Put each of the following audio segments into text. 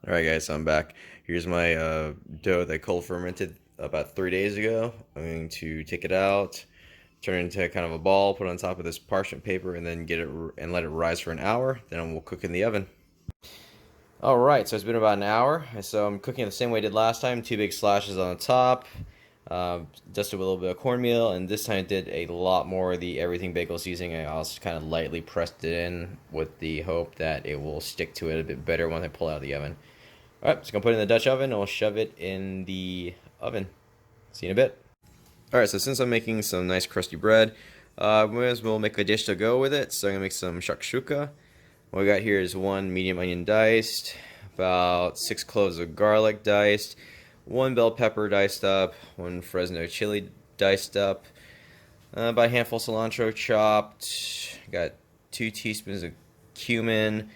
Alright guys, so I'm back. Here's my dough that I cold fermented about 3 days ago. I'm going to take it out, turn it into kind of a ball, put it on top of this parchment paper, and then get it and let it rise for an hour. Then we'll cook in the oven. Alright, so it's been about an hour. So I'm cooking it the same way I did last time. 2 big slashes on the top, dusted with a little bit of cornmeal, and this time I did a lot more of the everything bagel seasoning. I also kind of lightly pressed it in with the hope that it will stick to it a bit better when I pull it out of the oven. Alright, so I'm going to put it in the Dutch oven and we'll shove it in the oven. See you in a bit. Alright, so since I'm making some nice crusty bread, we as well make a dish to go with it. So I'm going to make some shakshuka. What we got here is 1 medium onion diced, about 6 cloves of garlic diced, 1 bell pepper diced up, 1 fresno chili diced up, about a handful of cilantro chopped, got 2 teaspoons of cumin,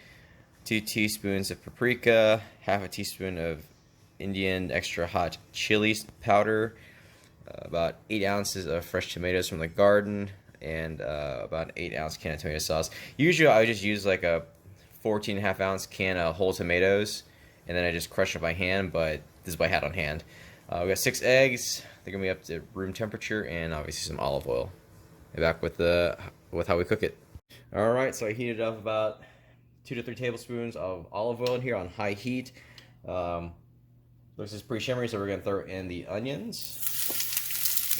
2 teaspoons of paprika, half a teaspoon of Indian extra hot chili powder, about 8 ounces of fresh tomatoes from the garden, and about an 8-ounce can of tomato sauce. Usually I would just use like a 14.5-ounce can of whole tomatoes, and then I just crush it by hand, but this is what I had on hand. We got 6 eggs. They're going to be up to room temperature, and obviously some olive oil. And back with how we cook it. Alright, so I heated up about 2 to 3 tablespoons of olive oil in here on high heat. This is pretty shimmery, so we're going to throw in the onions.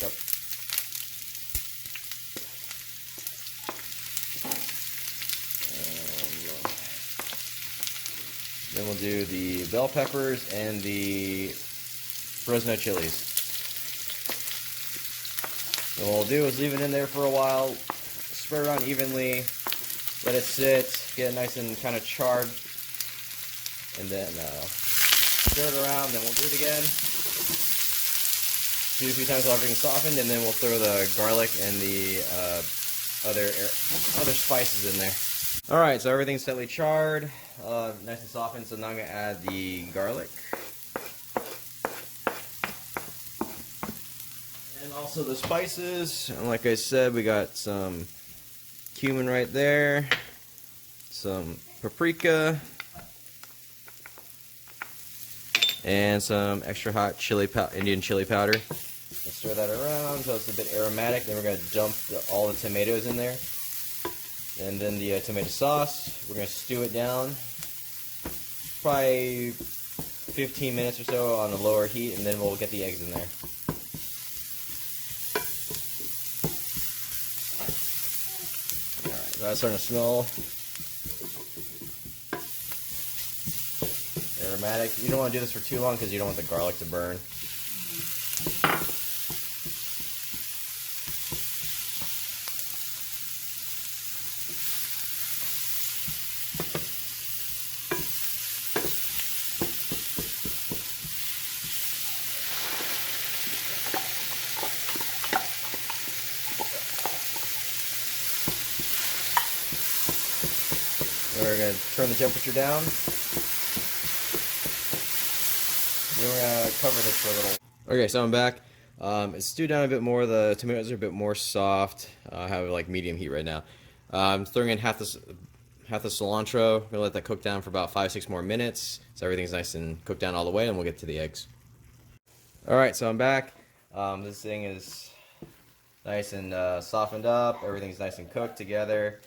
Yep. Then we'll do the bell peppers and the fresno chilies. And what we'll do is leave it in there for a while, spread it around evenly, let it sit, get it nice and kind of charred, and then stir it around, then we'll do it again. Do it a few times while everything's softened, and then we'll throw the garlic and the other spices in there. Alright, so everything's slightly charred, nice and softened, so now I'm going to add the garlic. And also the spices, and like I said, we got some cumin right there, some paprika, and some extra hot Indian chili powder. Let's stir that around until it's a bit aromatic. Then we're going to dump all the tomatoes in there. And then the tomato sauce. We're going to stew it down. Probably 15 minutes or so on a lower heat, and then we'll get the eggs in there. Alright, so that's starting to smell aromatic. You don't want to do this for too long because you don't want the garlic to burn. We're going to turn the temperature down. Then we're going to cover this for a little. Okay, so I'm back. It's stewed down a bit more. The tomatoes are a bit more soft. I have like medium heat right now. I'm throwing in half the cilantro. I'm going to let that cook down for about 5-6 more minutes. So everything's nice and cooked down all the way, and we'll get to the eggs. Alright, so I'm back. This thing is nice and softened up. Everything's nice and cooked together.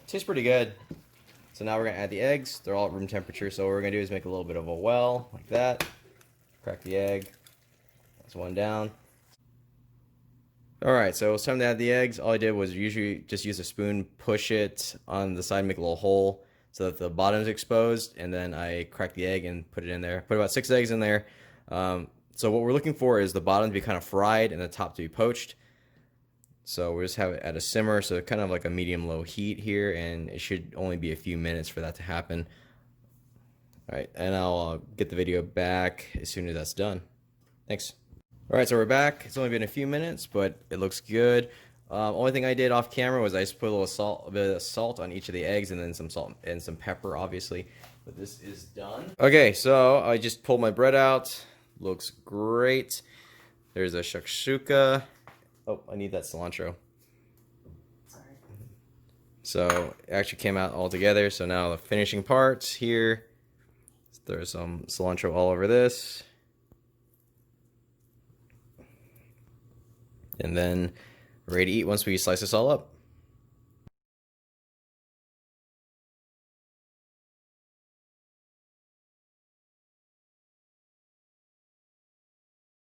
Tastes pretty good. So now we're going to add the eggs. They're all at room temperature. So what we're going to do is make a little bit of a well, like that. Crack the egg. That's one down. Alright, so it's time to add the eggs. All I did was usually just use a spoon, push it on the side, make a little hole so that the bottom is exposed, and then I crack the egg and put it in there. Put about 6 eggs in there. So what we're looking for is the bottom to be kind of fried and the top to be poached. So we'll just have it at a simmer, so kind of like a medium-low heat here, and it should only be a few minutes for that to happen. Alright, and I'll get the video back as soon as that's done. Thanks. Alright, so we're back. It's only been a few minutes, but it looks good. Only thing I did off camera was I just put a bit of salt on each of the eggs, and then some salt and some pepper, obviously. But this is done. Okay, so I just pulled my bread out. Looks great. There's a shakshuka. Oh, I need that cilantro. Sorry. So it actually came out all together. So now the finishing parts here. Throw some cilantro all over this. And then ready to eat once we slice this all up.